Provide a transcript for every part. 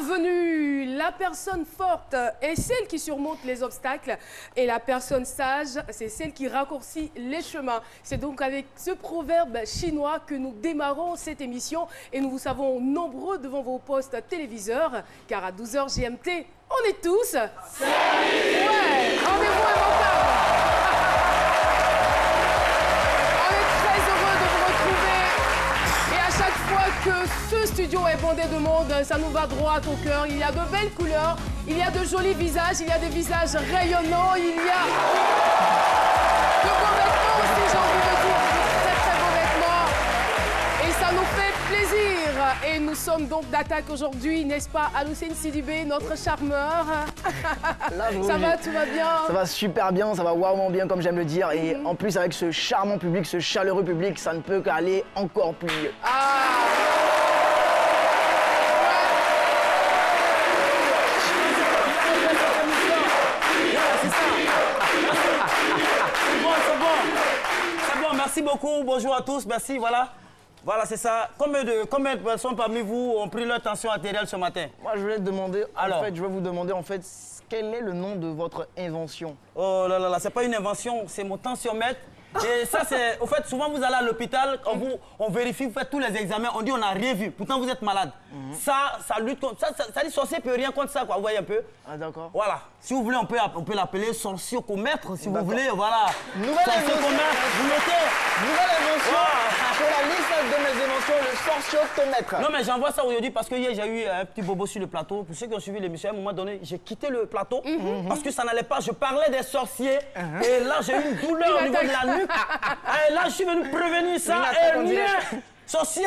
bienvenue. La personne forte est celle qui surmonte les obstacles et la personne sage, c'est celle qui raccourcit les chemins. C'est donc avec ce proverbe chinois que nous démarrons cette émission et nous vous savons nombreux devant vos postes téléviseurs car à 12h GMT, on est tous... Salut. Ouais, rendez-vous immanquable. On est très heureux de vous retrouver et à chaque fois que ce studio est bondé de monde, ça nous va droit au cœur. Il y a de belles couleurs, il y a de jolis visages, il y a des visages rayonnants, il y a de beaux vêtements aussi, j'ai envie de dire, de très très beaux vêtements. Et ça nous fait plaisir. Et nous sommes donc d'attaque aujourd'hui, n'est-ce pas, Aloucine Sidibé, notre charmeur. Là, Ça va, tout va bien? Ça va super bien, ça va wauement bien comme j'aime le dire. Et en plus avec ce charmant public, ce chaleureux public, ça ne peut qu'aller encore plus mieux. C'est bon, merci beaucoup, bonjour à tous, merci, voilà. Voilà, c'est ça. Combien de personnes parmi vous ont pris leur tension artérielle ce matin? Moi je voulais te demander, Alors. je vais vous demander en fait, quel est le nom de votre invention? Oh là là là, c'est pas une invention, c'est mon tensiomètre. Et ça, c'est... Au fait, souvent, vous allez à l'hôpital, quand on vérifie, vous faites tous les examens, on dit on n'a rien vu. Pourtant, vous êtes malade. Ça lutte contre... Ça dit sorcier peut rien contre ça, quoi. Vous voyez un peu? Ah d'accord. Voilà. Si vous voulez, on peut l'appeler sorciocomètre, si vous voulez. Voilà. Nouvelle Sorciocomètre, vous mettez... Nouvelle invention sur la liste de mes inventions, le sorciocomètre. Non, mais j'envoie ça aujourd'hui parce que hier, j'ai eu un petit bobo sur le plateau. Pour ceux qui ont suivi l'émission, à un moment donné, j'ai quitté le plateau parce que ça n'allait pas. Je parlais des sorciers et là, j'ai eu une douleur au niveau de la nuque. Et là, je suis venu prévenir ça. Et sorcier...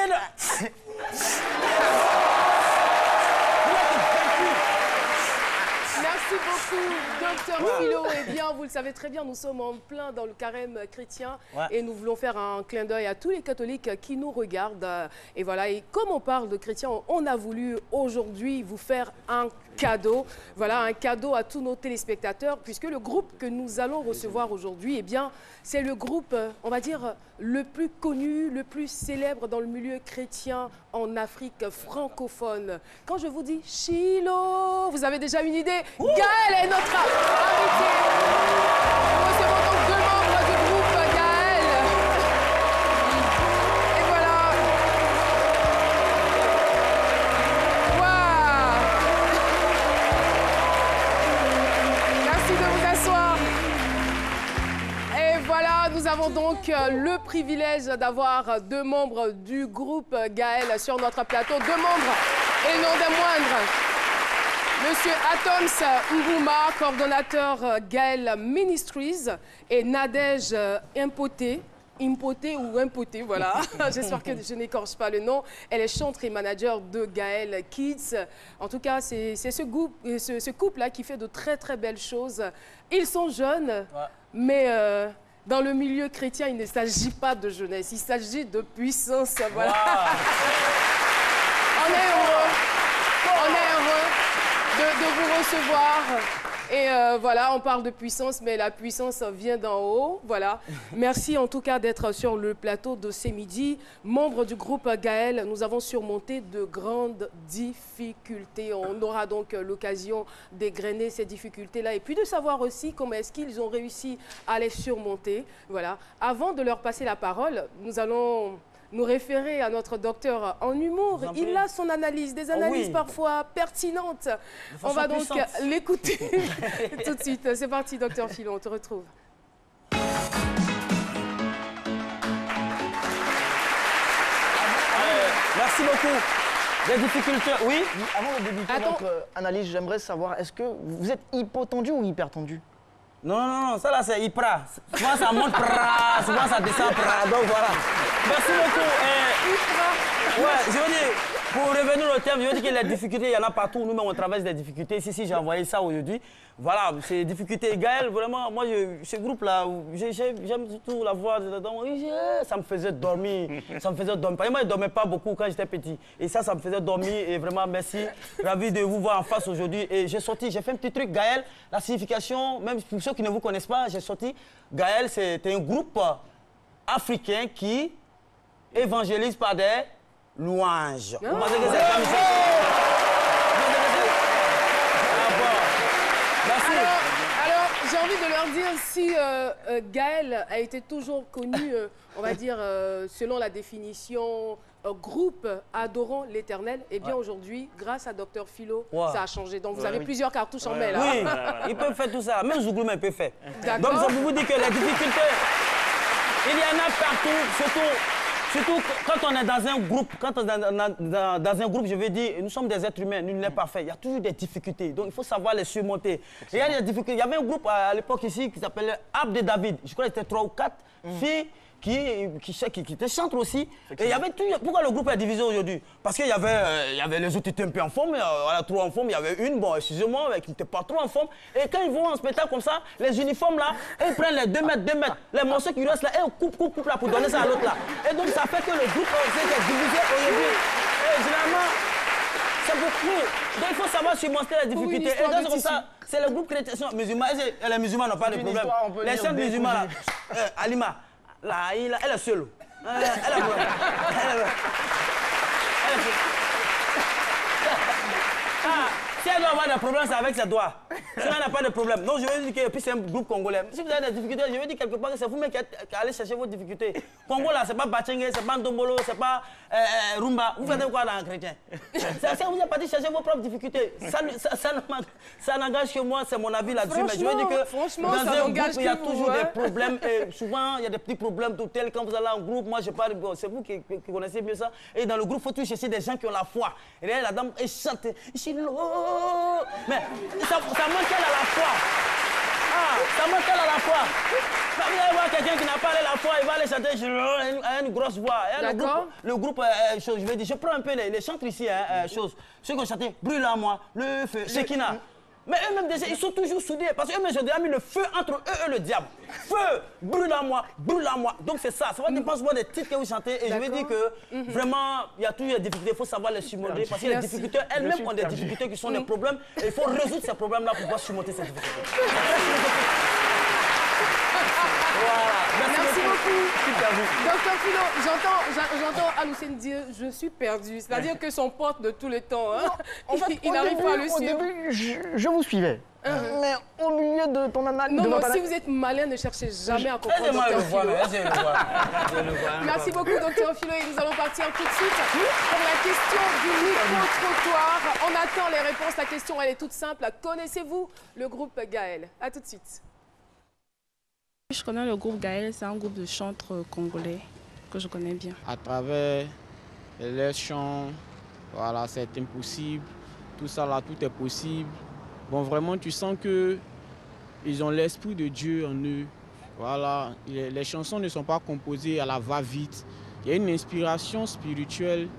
Merci beaucoup, docteur Philo. Eh bien, vous le savez très bien, nous sommes en plein dans le carême chrétien et nous voulons faire un clin d'œil à tous les catholiques qui nous regardent. Et voilà, et comme on parle de chrétiens, on a voulu aujourd'hui vous faire un cadeau. Voilà, un cadeau à tous nos téléspectateurs, puisque le groupe que nous allons recevoir aujourd'hui, eh bien, c'est le groupe, on va dire, le plus connu, le plus célèbre dans le milieu chrétien en Afrique francophone. Quand je vous dis Chilo, vous avez déjà une idée? Gaël est notre invité. Nous recevons donc deux membres du groupe Gaël. Et voilà. Waouh. Merci de vous asseoir. Et voilà, nous avons donc le privilège d'avoir deux membres du groupe Gaël sur notre plateau. Deux membres et non des moindres. Monsieur Atoms Nguma, coordonnateur Gaël Ministries, et Nadège Impoté, voilà. J'espère que je n'écorche pas le nom. Elle est chanteuse et manager de Gaël Kids. En tout cas, c'est ce couple-là qui fait de très très belles choses. Ils sont jeunes, mais dans le milieu chrétien, il ne s'agit pas de jeunesse, il s'agit de puissance. Voilà. On est heureux. De vous recevoir. Et voilà, on parle de puissance, mais la puissance vient d'en haut. Voilà. Merci en tout cas d'être sur le plateau de ce midi. Membre du groupe Gaël, nous avons surmonté de grandes difficultés. On aura donc l'occasion d'égrener ces difficultés-là et puis de savoir aussi comment est-ce qu'ils ont réussi à les surmonter. Voilà. Avant de leur passer la parole, nous allons nous référer à notre docteur en humour. Il a son analyse, des analyses parfois pertinentes. On va donc l'écouter tout de suite. C'est parti, docteur Philo, on te retrouve. Merci beaucoup. Des difficultés, oui. Avant de débuter votre analyse, j'aimerais savoir, est-ce que vous êtes hypotendu ou hypertendu? Non, ça là c'est Ipra. Souvent ça monte, souvent ça descend, donc voilà. Merci beaucoup. Ouais, je veux dire, pour revenir au thème, je veux dire que les difficultés, il y en a partout. Nous-mêmes, on traverse des difficultés. Ici, j'ai envoyé ça aujourd'hui. Voilà, c'est des difficultés. Gaël, vraiment, moi, ce groupe-là, j'aime surtout la voix. Ça me faisait dormir. Ça me faisait dormir. Moi, je ne dormais pas beaucoup quand j'étais petit. Et ça me faisait dormir. Et vraiment, merci. Ravi de vous voir en face aujourd'hui. Et j'ai fait un petit truc, Gaël. La signification, même pour ceux qui ne vous connaissent pas, j'ai sorti. Gaël, c'est un groupe africain qui évangélise par des louanges. Vous pensez que c'est comme ça? leur dire si Gaël a été toujours connu, on va dire, selon la définition groupe adorant l'éternel, et bien aujourd'hui, grâce à Dr Philo, ça a changé. Donc vous avez plusieurs cartouches en main là. Oui, ils peuvent faire tout ça. Même Zouglou, il peut faire. Donc ça vous dit que les difficultés, il y en a partout, surtout quand on est dans un groupe, dans un groupe, je veux dire, nous sommes des êtres humains, nul n'est parfait. Il y a toujours des difficultés, donc il faut savoir les surmonter. Et il y a des difficultés. Il y avait un groupe à l'époque ici qui s'appelait Arbre de David. Je crois que c'était 3 ou 4 filles qui étaient chantres aussi. Et il y avait tout. Pourquoi le groupe est divisé aujourd'hui? Parce qu'il y avait les autres qui étaient un peu en forme, voilà, 3 en forme. Il y avait une, bon, excusez-moi, qui n'était pas trop en forme. Et quand ils vont en spectacle comme ça, les uniformes là, ils prennent les 2 mètres, 2 mètres. Les morceaux qui restent là, et on coupe là pour donner ça à l'autre là. Et donc ça fait que le groupe est divisé aujourd'hui. Et généralement, c'est beaucoup. Donc il faut savoir surmonter les difficultés. Et donc c'est comme ça, c'est le groupe chrétien musulman. Et les musulmans n'ont pas de problème. Les saints musulmans là, Alima. Là, elle est seule. Elle est si elle doit avoir des problèmes, c'est avec ses doigts. Si elle n'a pas de problème. Donc je veux dire que puis c'est un groupe congolais. Si vous avez des difficultés, je veux dire quelque part que c'est vous-même qui allez chercher vos difficultés. Congo là, c'est pas Bachengue, c'est pas Ndombolo, c'est pas Rumba. Vous faites quoi dans un chrétien? C'est vous êtes parti chercher vos propres difficultés. Ça n'engage que moi, c'est mon avis là-dessus. Mais je veux dire que dans un groupe, il y a toujours des problèmes. Et souvent, il y a des petits problèmes tout tels. Quand vous allez en groupe, moi je parle, c'est vous qui connaissez mieux ça. Et dans le groupe, il faut toujours chercher des gens qui ont la foi. Et là, la dame, elle chante. Mais ça manque elle à la foi. Ça manque elle à la foi. Quand vous allez voir quelqu'un qui n'a pas la foi, il va aller chanter à une grosse voix. Le groupe, je vais dire, je prends un peu les chantres ici, ceux qui ont chanté Brûle à moi, le feu, Shekina. Mais eux-mêmes déjà, ils sont toujours soudés parce qu'eux-mêmes, ils ont déjà mis le feu entre eux et le diable. Feu, brûle à moi, brûle à moi. Donc c'est ça. Ça va dépendre souvent des titres que vous chantez. Et je veux dire que vraiment, il y a toujours des difficultés. Il faut savoir les surmonter. Parce que les difficultés, elles-mêmes ont des difficultés qui sont des problèmes. Et il faut résoudre ces problèmes-là pour pouvoir surmonter ces difficultés. Voilà. Merci beaucoup. Docteur Philo, j'entends Aloussène dire je suis perdu. C'est-à-dire que son pote de tous les temps, hein, en fait, il n'arrive pas à le suivre. Au début, je vous suivais. Mais au milieu de ton analyse... Non, si vous êtes malin, ne cherchez jamais à comprendre Docteur Philo. Merci beaucoup, Docteur Philo. Et nous allons partir tout de suite pour la question du micro-trottoir. On attend les réponses. La question, elle est toute simple. Connaissez-vous le groupe Gaël? À tout de suite. Je connais le groupe Gaël, c'est un groupe de chantres congolais que je connais bien. À travers les chants, voilà, c'est impossible, tout ça là, tout est possible. Bon, vraiment, tu sens qu'ils ont l'esprit de Dieu en eux. Voilà, les chansons ne sont pas composées à la va-vite. Il y a une inspiration spirituelle.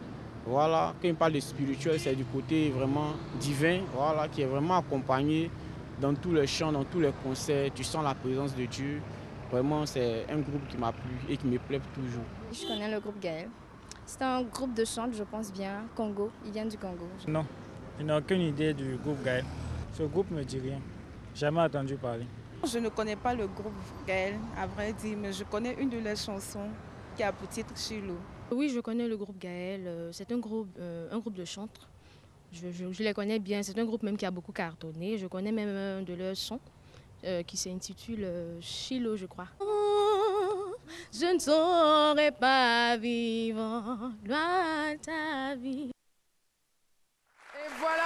Voilà, quand on parle de spirituel, c'est du côté vraiment divin, voilà, qui est vraiment accompagné dans tous les chants, dans tous les concerts. Tu sens la présence de Dieu. Vraiment, c'est un groupe qui m'a plu et qui me plaît toujours. Je connais le groupe Gaël. C'est un groupe de chant, je pense bien, Congo. Il vient du Congo. Non, je n'ai aucune idée du groupe Gaël. Ce groupe ne me dit rien. Jamais entendu parler. Je ne connais pas le groupe Gaël, à vrai dire, mais je connais une de leurs chansons qui a pour titre Chilo. Oui, je connais le groupe Gaël. C'est un groupe de chantres. Je les connais bien. C'est un groupe même qui a beaucoup cartonné. Je connais même un de leurs sons qui s'intitule Chilo, je crois. Oh, je ne saurais pas vivre loin de ta vie. Et voilà.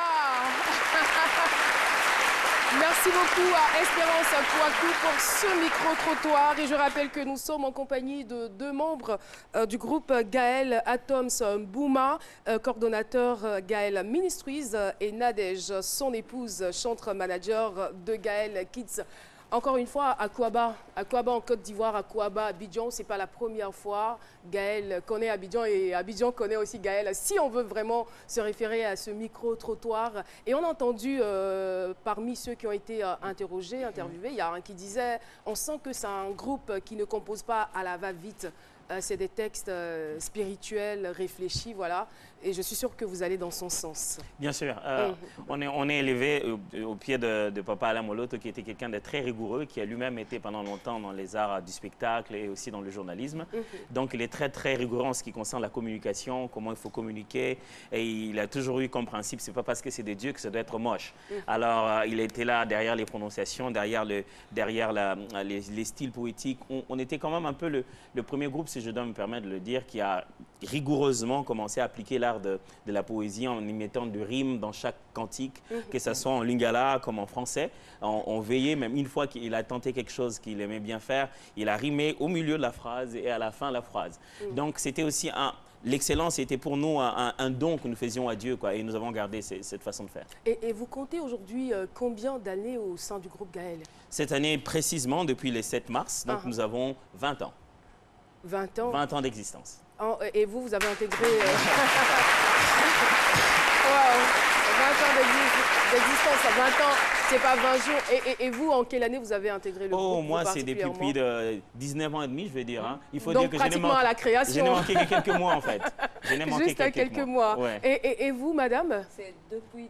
Merci beaucoup à Espérance Kouakou pour ce micro-trottoir. Et je rappelle que nous sommes en compagnie de 2 membres du groupe Gaël Atoms Bouma, coordonnateur Gaël Ministries, et Nadège, son épouse, chantre-manager de Gaël Kids. Encore une fois, à Kouaba en Côte d'Ivoire, à Kouaba, Abidjan, ce n'est pas la première fois. Gaël connaît Abidjan et Abidjan connaît aussi Gaël. Si on veut vraiment se référer à ce micro-trottoir, et on a entendu parmi ceux qui ont été interviewés, il y a un qui disait, on sent que c'est un groupe qui ne compose pas à la va-vite. c'est des textes spirituels, réfléchis, voilà. Et je suis sûre que vous allez dans son sens. Bien sûr. On est élevé au pied de Papa Alain Moloto, qui était quelqu'un de très rigoureux, qui a lui-même été pendant longtemps dans les arts du spectacle et aussi dans le journalisme. Donc, il est très, très rigoureux en ce qui concerne la communication, comment il faut communiquer. Et il a toujours eu comme principe, c'est pas parce que c'est de Dieu que ça doit être moche. Alors, il était là derrière les prononciations, derrière les styles poétiques. On était quand même un peu le premier groupe, si je dois me permettre de le dire, qui a rigoureusement commencé à appliquer l'art de la poésie en y mettant du rime dans chaque cantique, que ce soit en lingala comme en français. On veillait, même une fois qu'il a tenté quelque chose qu'il aimait bien faire, il a rimé au milieu de la phrase et à la fin de la phrase. Donc c'était aussi l'excellence était pour nous un don que nous faisions à Dieu, quoi, et nous avons gardé cette façon de faire. Et vous comptez aujourd'hui combien d'années au sein du groupe Gaël? Cette année précisément, depuis le 7 mars, donc nous avons 20 ans. 20 ans? 20 ans d'existence. Et vous avez intégré... 20 ans d'existence, 20 ans, c'est pas 20 jours. Et vous, en quelle année vous avez intégré le groupe? Moi, c'est depuis 19 ans et demi, je vais dire. Hein. Il faut dire que pratiquement à la création. Je n'ai manqué que quelques mois, en fait. Juste quelques mois. Ouais. Et vous, madame? C'est depuis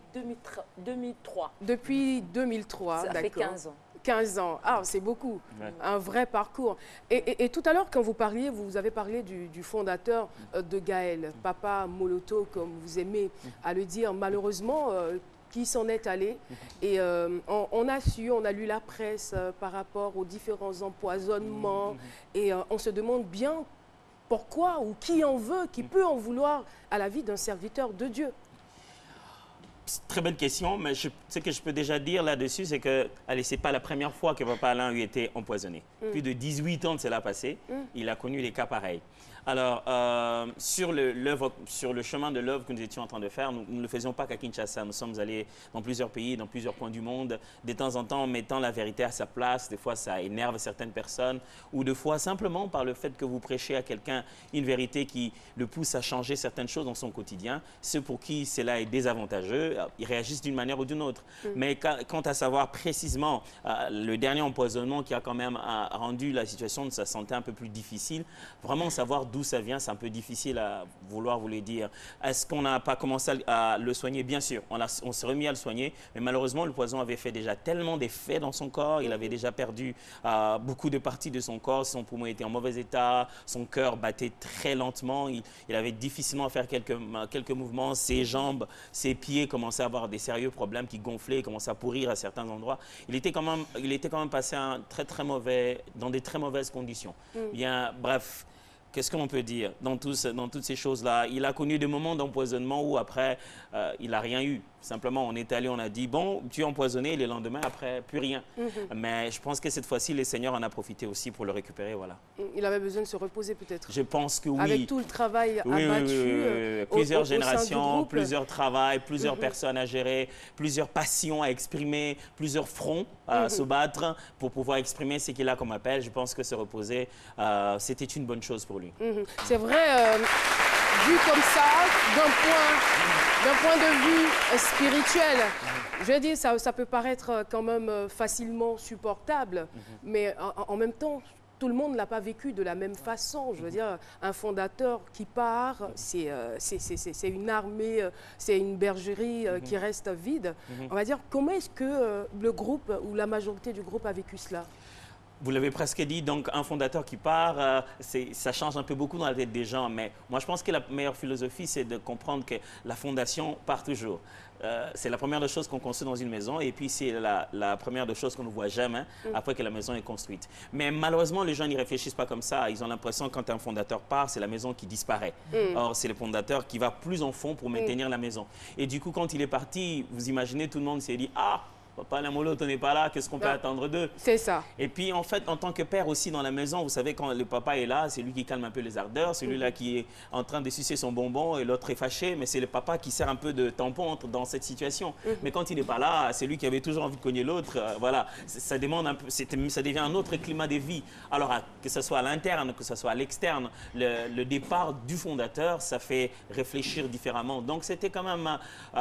2003. Depuis 2003, d'accord. Ça fait 15 ans. 15 ans, c'est beaucoup, un vrai parcours. Et tout à l'heure, quand vous avez parlé du fondateur de Gaël, Papa Moloto, comme vous aimez à le dire, malheureusement, qui s'en est allé. Et on a lu la presse par rapport aux différents empoisonnements, et on se demande bien pourquoi ou qui en veut, qui peut en vouloir à la vie d'un serviteur de Dieu. Très bonne question, mais ce que je peux déjà dire là-dessus, c'est que ce n'est pas la première fois que Papa Alain a été empoisonné. Plus de 18 ans de cela passé, il a connu des cas pareils. Alors, sur le chemin de l'œuvre que nous étions en train de faire, nous ne le faisions pas qu'à Kinshasa. Nous sommes allés dans plusieurs pays, dans plusieurs coins du monde, de temps en temps en mettant la vérité à sa place. Des fois, ça énerve certaines personnes, ou des fois, simplement par le fait que vous prêchez à quelqu'un une vérité qui le pousse à changer certaines choses dans son quotidien. Ceux pour qui cela est désavantageux, ils réagissent d'une manière ou d'une autre. Mais quant à savoir précisément le dernier empoisonnement qui a quand même rendu la situation de sa santé un peu plus difficile, vraiment savoir d'où ça vient, c'est un peu difficile à vouloir vous le dire. Est-ce qu'on n'a pas commencé à le soigner? Bien sûr, on s'est remis à le soigner, mais malheureusement, le poison avait fait déjà tellement d'effets dans son corps, il avait déjà perdu beaucoup de parties de son corps, son poumon était en mauvais état, son cœur battait très lentement, il avait difficilement à faire quelques mouvements, ses jambes, ses pieds commençaient à avoir des sérieux problèmes qui gonflaient, commençaient à pourrir à certains endroits. Il était quand même passé dans des très mauvaises conditions. Bien, bref. Qu'est-ce qu'on peut dire dans toutes ces choses-là? Il a connu des moments d'empoisonnement où après, il n'a rien eu. Simplement, on est allé, on a dit, bon, tu es empoisonné, et le lendemain, après, plus rien. Mais je pense que cette fois-ci, le Seigneur en a profité aussi pour le récupérer, voilà. Il avait besoin de se reposer peut-être? Je pense que oui. Avec tout le travail abattu. Plusieurs générations, plusieurs travails, plusieurs personnes à gérer, plusieurs passions à exprimer, plusieurs fronts à se battre pour pouvoir exprimer ce qu'il a comme appel. Je pense que se reposer, c'était une bonne chose pour lui. C'est vrai, vu comme ça, d'un point de vue spirituel, je veux dire, ça peut paraître quand même facilement supportable, mais en même temps, tout le monde ne l'a pas vécu de la même façon. Je veux dire, un fondateur qui part, c'est une armée, c'est une bergerie qui reste vide. On va dire, comment est-ce que le groupe ou la majorité du groupe a vécu cela? Vous l'avez presque dit, donc un fondateur qui part, ça change un peu beaucoup dans la tête des gens, mais moi je pense que la meilleure philosophie, c'est de comprendre que la fondation part toujours. C'est la première des choses qu'on construit dans une maison, et puis c'est la première des choses qu'on ne voit jamais après que la maison est construite. Mais malheureusement, les gens n'y réfléchissent pas comme ça. Ils ont l'impression que quand un fondateur part, c'est la maison qui disparaît. Or, c'est le fondateur qui va plus en fond pour maintenir la maison. Et du coup, quand il est parti, vous imaginez, tout le monde s'est dit « Ah !» Papa Alain Moloto n'est pas là, qu'est-ce qu'on peut attendre d'eux? C'est ça. Et puis, en fait, en tant que père aussi dans la maison, vous savez, quand le papa est là, c'est lui qui calme un peu les ardeurs, c'est lui-là qui est en train de sucer son bonbon et l'autre est fâché, mais c'est le papa qui sert un peu de tampon dans cette situation. Mais quand il n'est pas là, c'est lui qui avait toujours envie de cogner l'autre. Voilà, ça demande un peu, ça devient un autre climat de vie. Alors, que ce soit à l'interne, que ce soit à l'externe, le départ du fondateur, ça fait réfléchir différemment. Donc, c'était quand même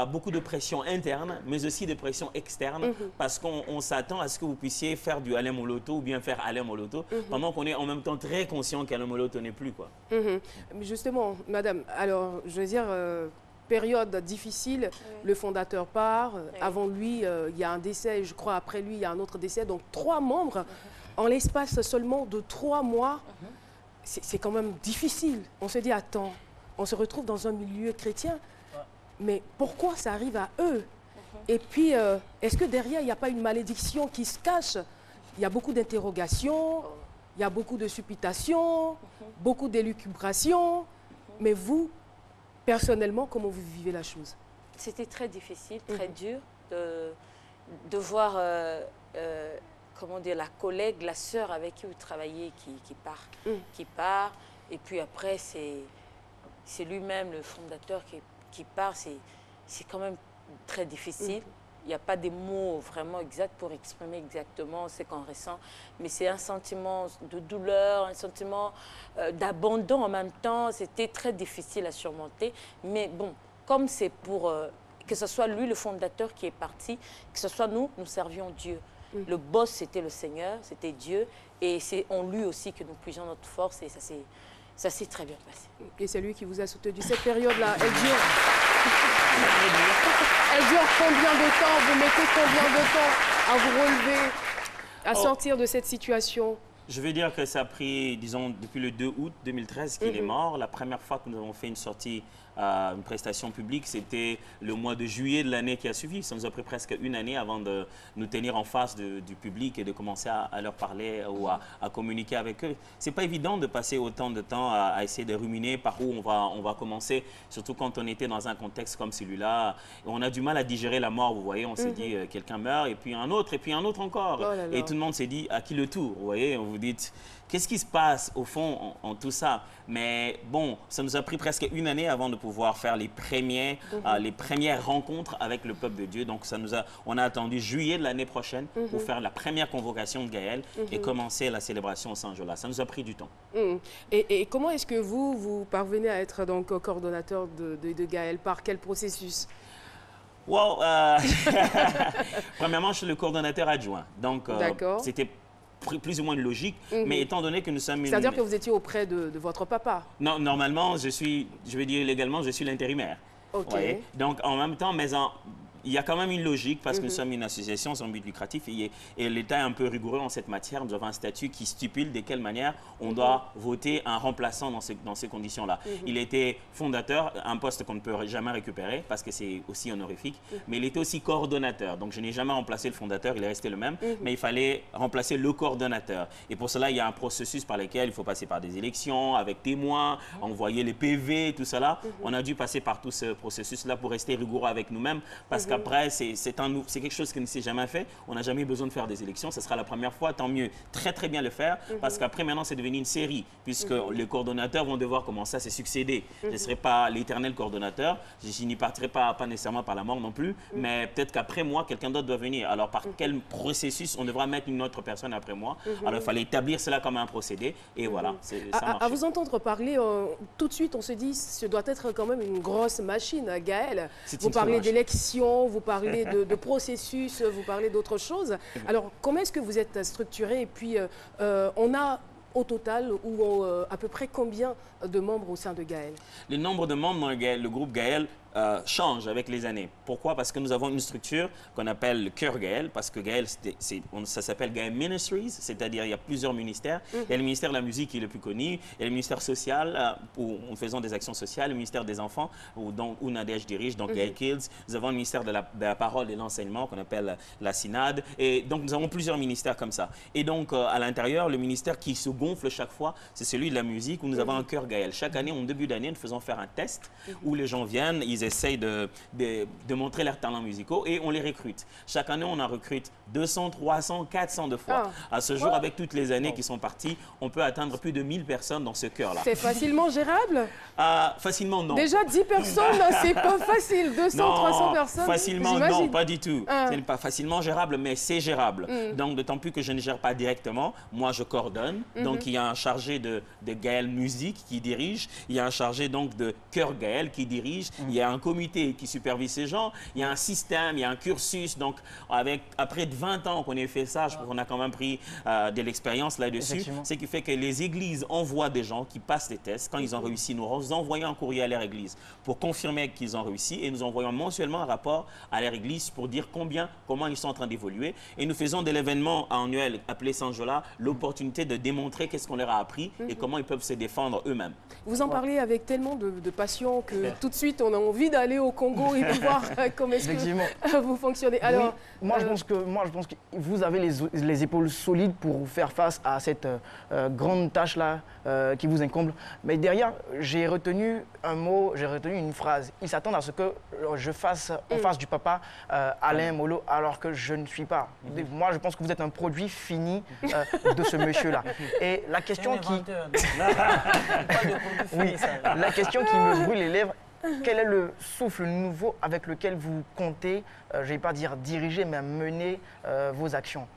beaucoup de pression interne, mais aussi de pression externe parce qu'on s'attend à ce que vous puissiez faire du Alain Moloto ou bien faire Alain Moloto, pendant qu'on est en même temps très conscient qu'Alain Moloto n'est plus, quoi. Justement, madame, alors, je veux dire, période difficile, le fondateur part, avant lui, il y a un décès, je crois, après lui, il y a un autre décès, donc 3 membres, en l'espace seulement de 3 mois, c'est quand même difficile. On se dit, attends, on se retrouve dans un milieu chrétien, mais pourquoi ça arrive à eux? Et puis, est-ce que derrière, il n'y a pas une malédiction qui se cache? Il y a beaucoup d'interrogations, il y a beaucoup de supputations, beaucoup d'élucubrations. Mais vous, personnellement, comment vous vivez la chose? C'était très difficile, très dur de voir, comment dire, la collègue, la sœur avec qui vous travaillez qui part. Et puis après, c'est lui-même, le fondateur, qui part. C'est quand même très difficile. Il n'y a pas des mots vraiment exacts pour exprimer exactement ce qu'on ressent. Mais c'est un sentiment de douleur, un sentiment d'abandon en même temps. C'était très difficile à surmonter. Mais bon, comme c'est pour que ce soit lui, le fondateur, qui est parti, que ce soit nous, nous servions Dieu. Le boss, c'était le Seigneur, c'était Dieu. Et c'est en lui aussi que nous puisions notre force. Et ça s'est très bien passé. Et c'est lui qui vous a soutenu. Cette période-là, elle dure... Elle dure combien de temps? Vous mettez combien de temps à vous relever, à sortir de cette situation? Je veux dire que ça a pris, disons, depuis le 2 août 2013 qu'il est mort. La première fois que nous avons fait une sortie, une prestation publique, c'était le mois de juillet de l'année qui a suivi. Ça nous a pris presque une année avant de nous tenir en face du public et de commencer à leur parler ou à communiquer avec eux. C'est pas évident de passer autant de temps à essayer de ruminer par où on va commencer, surtout quand on était dans un contexte comme celui-là. On a du mal à digérer la mort, vous voyez. On s'est dit, quelqu'un meurt, et puis un autre encore. Oh là là. Et tout le monde s'est dit, à qui le tour, vous voyez. Vous dites, qu'est-ce qui se passe au fond en tout ça? Mais bon, ça nous a pris presque une année avant de pouvoir faire les premières rencontres avec le peuple de Dieu. Donc on a attendu juillet de l'année prochaine pour faire la première convocation de Gaël et commencer la célébration au Saint-Jola. Ça nous a pris du temps. Et comment est-ce que vous parvenez à être donc coordonnateur de Gaël? Par quel processus? Wow, premièrement, je suis le coordonnateur adjoint. Donc, c'était plus ou moins logique, mais étant donné que nous sommes... C'est-à-dire que vous étiez auprès de votre papa? Non, normalement, je vais dire légalement, je suis l'intérimaire. OK. Donc, en même temps, il y a quand même une logique parce que nous sommes une association sans but lucratif et l'État est un peu rigoureux en cette matière. Nous avons un statut qui stipule de quelle manière on doit voter un remplaçant dans ces conditions-là. Il était fondateur, un poste qu'on ne peut jamais récupérer parce que c'est aussi honorifique, mais il était aussi coordonnateur. Donc je n'ai jamais remplacé le fondateur, il est resté le même, mais il fallait remplacer le coordonnateur. Et pour cela, il y a un processus par lequel il faut passer par des élections, avec témoins, envoyer les PV, tout cela. On a dû passer par tout ce processus-là pour rester rigoureux avec nous-mêmes parce que après, c'est quelque chose qui ne s'est jamais fait. On n'a jamais besoin de faire des élections. Ce sera la première fois, tant mieux. Très, très bien le faire. Parce qu'après, maintenant, c'est devenu une série. Puisque les coordonnateurs vont devoir commencer à se succéder. Je ne serai pas l'éternel coordonnateur. Je n'y partirai pas nécessairement par la mort non plus. Mais peut-être qu'après moi, quelqu'un d'autre doit venir. Alors, par quel processus on devra mettre une autre personne après moi? Alors, il fallait établir cela comme un procédé. Et voilà, ça marche. À vous entendre parler, tout de suite, on se dit, ce doit être quand même une grosse machine, Gaël. Vous parlez d'élections, vous parlez de processus, vous parlez d'autres choses. Alors, comment est-ce que vous êtes structuré? Et puis, on a au total ou à peu près combien de membres au sein de Gaël? Le nombre de membres dans le groupe Gaël change avec les années. Pourquoi? Parce que nous avons une structure qu'on appelle le Cœur Gaël, parce que Gaël, ça s'appelle Gaël Ministries, c'est-à-dire il y a plusieurs ministères. Il y a le ministère de la musique qui est le plus connu, il y a le ministère social, où nous faisons des actions sociales, le ministère des enfants, où Nadège dirige, donc Gaël Kids. Nous avons le ministère de la parole et de l'enseignement, qu'on appelle la SINAD. Et donc, nous avons plusieurs ministères comme ça. Et donc, à l'intérieur, le ministère qui se gonfle chaque fois, c'est celui de la musique, où nous avons un Cœur Gaël. Chaque année, en début d'année, nous faisons faire un test, où les gens viennent, ils essayent de montrer leurs talents musicaux et on les recrute. Chaque année, on en recrute 200, 300, 400 de fois. À ce jour, avec toutes les années qui sont parties, on peut atteindre plus de 1000 personnes dans ce chœur-là. C'est facilement gérable? Facilement, non. Déjà 10 personnes, c'est pas facile. 200, non, 300 personnes, facilement, non, pas du tout. Ce n'est pas facilement gérable, mais c'est gérable. Donc, d'autant plus que je ne gère pas directement. Moi, je coordonne. Donc, il y a un chargé de Gaël Musique qui dirige. Il y a un chargé donc de Cœur Gaël qui dirige. Il y a un comité qui supervise ces gens, il y a un système, il y a un cursus. Donc, après 20 ans qu'on ait fait ça, je crois qu'on a quand même pris de l'expérience là-dessus. Ce qui fait que les églises envoient des gens qui passent les tests. Quand ils ont réussi, nous envoyons un courrier à leur église pour confirmer qu'ils ont réussi et nous envoyons mensuellement un rapport à leur église pour dire comment ils sont en train d'évoluer. Et nous faisons de l'événement annuel appelé Sanjola l'opportunité de démontrer qu'est-ce qu'on leur a appris et comment ils peuvent se défendre eux-mêmes. Vous en parlez avec tellement de passion que tout de suite on a envie d'aller au Congo et de voir comment est-ce que vous fonctionnez. Alors, oui, moi, je pense que vous avez les épaules solides pour faire face à cette grande tâche-là qui vous incombe. Mais derrière, j'ai retenu un mot, j'ai retenu une phrase. Ils s'attendent à ce que on fasse du papa Alain Molo alors que je ne suis pas. Moi, je pense que vous êtes un produit fini de ce monsieur-là. Et la question la question qui me brûle les lèvres, quel est le souffle nouveau avec lequel vous comptez, je ne vais pas dire diriger, mais mener vos actions?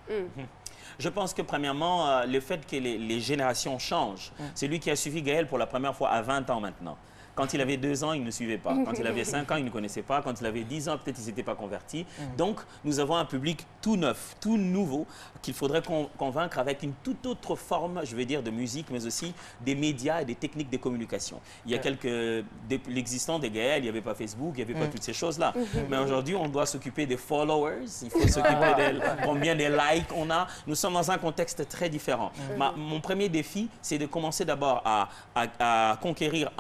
Je pense que premièrement, le fait que les générations changent. C'est lui qui a suivi Gaël pour la première fois à 20 ans maintenant. Quand il avait 2 ans, il ne suivait pas. Quand il avait 5 ans, il ne connaissait pas. Quand il avait 10 ans, peut-être il ne s'était pas converti. Donc, nous avons un public tout neuf, tout nouveau, qu'il faudrait convaincre avec une toute autre forme, je vais dire, de musique, mais aussi des médias et des techniques de communication. Il y a l'existant des Gaël, il n'y avait pas Facebook, il n'y avait pas toutes ces choses-là. Mais aujourd'hui, on doit s'occuper des followers, il faut s'occuper de combien de likes on a. Nous sommes dans un contexte très différent. Mon premier défi, c'est de commencer d'abord à conquérir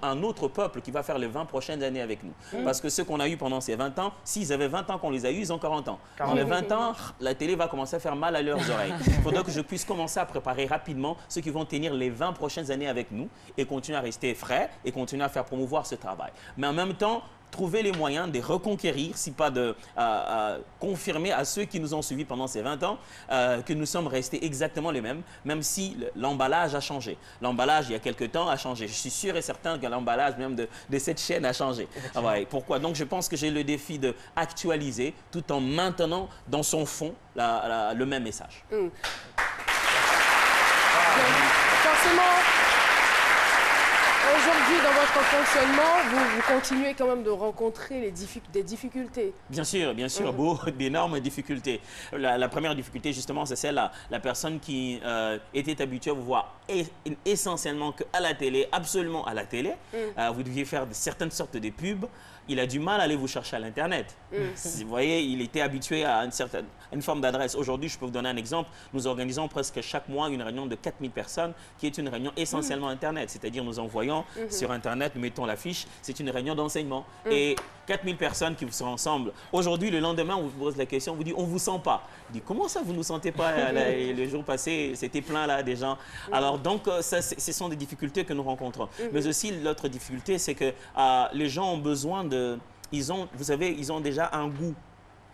un autre peuple qui va faire les 20 prochaines années avec nous. Parce que ceux qu'on a eu pendant ces 20 ans, s'ils avaient 20 ans qu'on les a eus, ils ont 40 ans. Dans les 20 ans, la télé va commencer à faire mal à leurs oreilles. Il faudra que je puisse commencer à préparer rapidement ceux qui vont tenir les 20 prochaines années avec nous et continuer à rester frais et continuer à faire promouvoir ce travail. Mais en même temps, trouver les moyens de reconquérir, si pas de confirmer à ceux qui nous ont suivis pendant ces 20 ans que nous sommes restés exactement les mêmes, même si l'emballage a changé. L'emballage, il y a quelques temps, a changé. Je suis sûr et certain que l'emballage même de cette chaîne a changé. Pourquoi? Donc, je pense que j'ai le défi d'actualiser tout en maintenant dans son fond le même message. Forcément, aujourd'hui, dans votre fonctionnement, vous continuez quand même de rencontrer des difficultés. Bien sûr, d'énormes difficultés. La première difficulté, justement, c'est celle-là. La personne qui était habituée à vous voir essentiellement qu'à la télé, absolument à la télé. Vous deviez faire certaines sortes de pubs. Il a du mal à aller vous chercher à l'Internet. Vous voyez, il était habitué à une forme d'adresse. Aujourd'hui, je peux vous donner un exemple. Nous organisons presque chaque mois une réunion de 4000 personnes qui est une réunion essentiellement Internet. C'est-à-dire, nous envoyons sur Internet, nous mettons l'affiche. C'est une réunion d'enseignement. Et 4000 personnes qui sont ensemble. Aujourd'hui, le lendemain, on vous pose la question, on vous dit, on ne vous sent pas. On dit, comment ça, vous ne nous sentez pas? Le jour passé, c'était plein là, des gens. Alors, donc, ce sont des difficultés que nous rencontrons. Mais aussi, l'autre difficulté, c'est que les gens ont besoin de... vous savez, ils ont déjà un goût.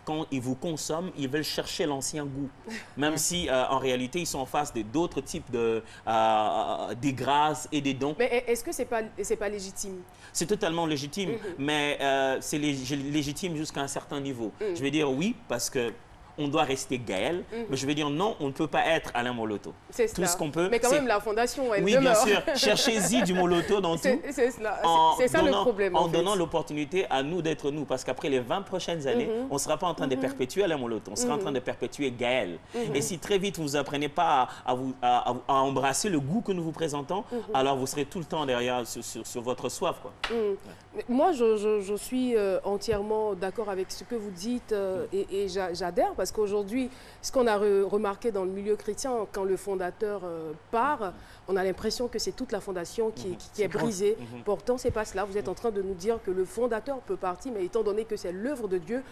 Quand ils vous consomment, ils veulent chercher l'ancien goût. Même si, en réalité, ils sont en face d'autres types des grâces et des dons. Mais est-ce que c'est pas légitime? C'est totalement légitime, mais c'est légitime jusqu'à un certain niveau. Je vais dire oui, parce que on doit rester Gaël, mais je vais dire non, on ne peut pas être Alain Moloto. C'est cela. Tout ce qu'on peut. Mais quand même, la fondation, elle demeure. Oui, bien sûr. Cherchez-y du Moloto dans tout. C'est cela. C'est ça le problème. En donnant l'opportunité à nous d'être nous, parce qu'après les 20 prochaines années, on ne sera pas en train de perpétuer Alain Moloto, on sera en train de perpétuer Gaël. Et si très vite vous n'apprenez pas à embrasser le goût que nous vous présentons, alors vous serez tout le temps derrière sur votre soif, quoi. Moi, je suis entièrement d'accord avec ce que vous dites et j'adhère parce qu'aujourd'hui, ce qu'on a remarqué dans le milieu chrétien, quand le fondateur part, on a l'impression que c'est toute la fondation qui est brisée. Pourtant, ce n'est pas cela. Vous êtes en train de nous dire que le fondateur peut partir, mais étant donné que c'est l'œuvre de Dieu,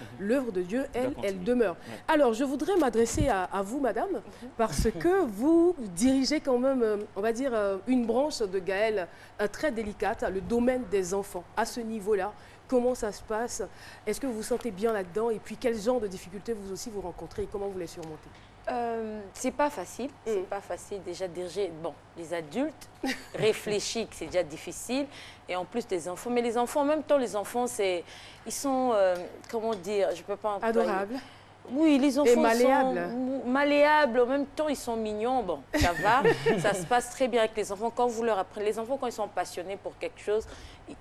elle demeure. Alors, je voudrais m'adresser à vous, madame, parce que vous dirigez quand même, on va dire, une branche de Gaël très délicate, le domaine des enfants. À ce niveau-là, comment ça se passe? Est-ce que vous vous sentez bien là-dedans? Et puis, quel genre de difficultés vous aussi vous rencontrez et comment vous les surmontez? C'est pas facile. C'est pas facile déjà de diriger. Bon, les adultes réfléchis, c'est déjà difficile. Et en plus des enfants. Mais les enfants, en même temps, les enfants, ils sont, comment dire, je peux pas employer. Adorables. Oui, les enfants malléables. sont malléables, en même temps ils sont mignons, bon, ça va, ça se passe très bien avec les enfants. Quand vous leur apprenez, les enfants quand ils sont passionnés pour quelque chose,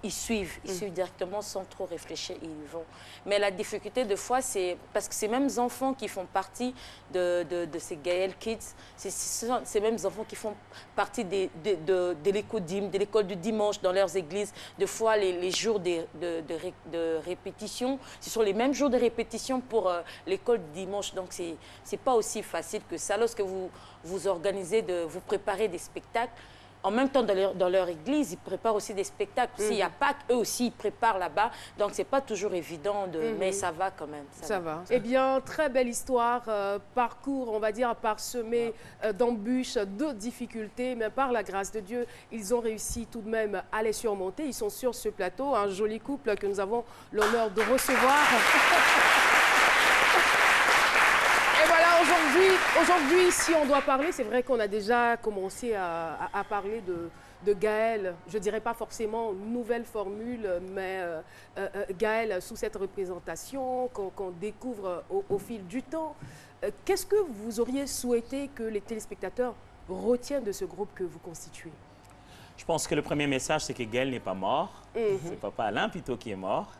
ils suivent directement sans trop réfléchir, ils vont. Mais la difficulté de fois, c'est parce que ces mêmes enfants qui font partie de ces Gaël Kids, ces mêmes enfants qui font partie de l'école-dîme, de l'école du dimanche dans leurs églises, de fois les jours de répétition, ce sont les mêmes jours de répétition pour l'école du dimanche, donc c'est pas aussi facile que ça. Lorsque vous organisez, vous préparez des spectacles, en même temps, dans leur église, ils préparent aussi des spectacles. S'il y a Pâques, eux aussi, ils préparent là-bas. Donc, c'est pas toujours évident, mais ça va quand même. Ça va. Eh bien, très belle histoire. Parcours, on va dire, parsemé d'embûches, de difficultés. Mais par la grâce de Dieu, ils ont réussi tout de même à les surmonter. Ils sont sur ce plateau. Un joli couple que nous avons l'honneur de recevoir. Et voilà, aujourd'hui, si on doit parler, c'est vrai qu'on a déjà commencé à parler de Gaël. Je ne dirais pas forcément nouvelle formule, mais Gaël sous cette représentation qu'on découvre au fil du temps. Qu'est-ce que vous auriez souhaité que les téléspectateurs retiennent de ce groupe que vous constituez? Je pense que le premier message, c'est que Gaël n'est pas mort. C'est papa Alain plutôt qui est mort.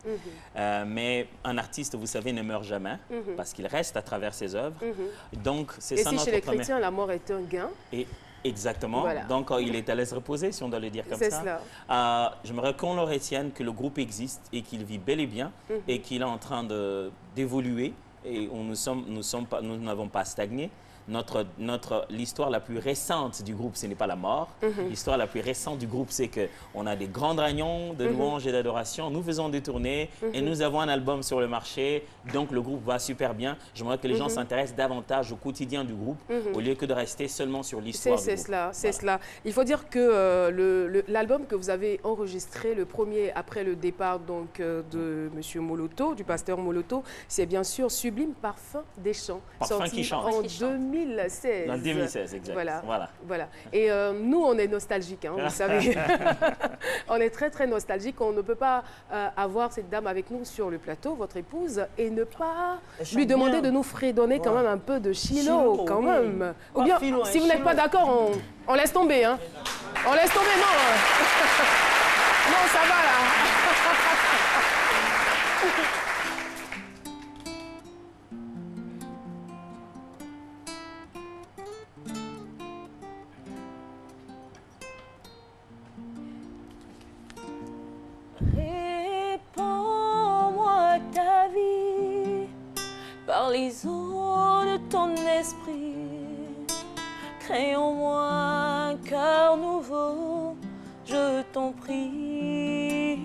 Mais un artiste, vous savez, ne meurt jamais parce qu'il reste à travers ses œuvres. Donc, c'est ça notre chez les chrétiens, la mort est un gain. Exactement. Voilà. Donc, il est allé se reposer, si on doit le dire comme ça. C'est cela. J'aimerais qu'on le retienne, que le groupe existe et qu'il vit bel et bien et qu'il est en train d'évoluer. Et nous n'avons pas stagné. L'histoire la plus récente du groupe, ce n'est pas la mort. L'histoire la plus récente du groupe, c'est qu'on a des grandes réunions de louanges et d'adoration. Nous faisons des tournées et nous avons un album sur le marché. Donc, le groupe va super bien. J'aimerais que les gens s'intéressent davantage au quotidien du groupe au lieu que de rester seulement sur l'histoire du groupe. C'est cela. Il faut dire que l'album que vous avez enregistré, le premier après le départ donc, de M. Moloto, du pasteur Moloto, c'est bien sûr Sublime Parfum des Chants. Parfum qui chante. En 2016. En 2016, exact. Voilà. Et nous, on est nostalgiques, hein, vous savez. On est très, très nostalgiques. On ne peut pas avoir cette dame avec nous sur le plateau, votre épouse, et ne pas lui demander de nous fredonner quand même un peu de Chilo, quand même. Ou bien, si vous n'êtes pas d'accord, on laisse tomber. Hein. On laisse tomber, non. Non, ça va, là. Répands-moi ta vie par les eaux de ton esprit. Crée en moi un cœur nouveau, je t'en prie.